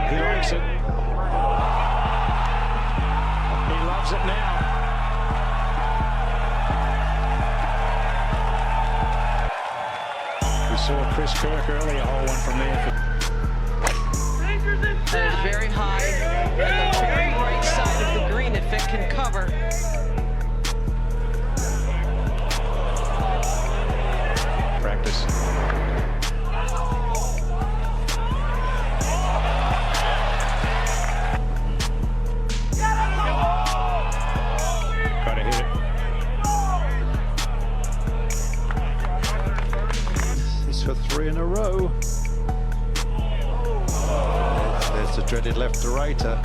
He likes it. He loves it now. We saw Chris Kirk earlier, hole one from there. That is very high on the very right side of the green if it can cover. Practice. Gotta hit it. This for 3 in a row. There's the dreaded left to righter.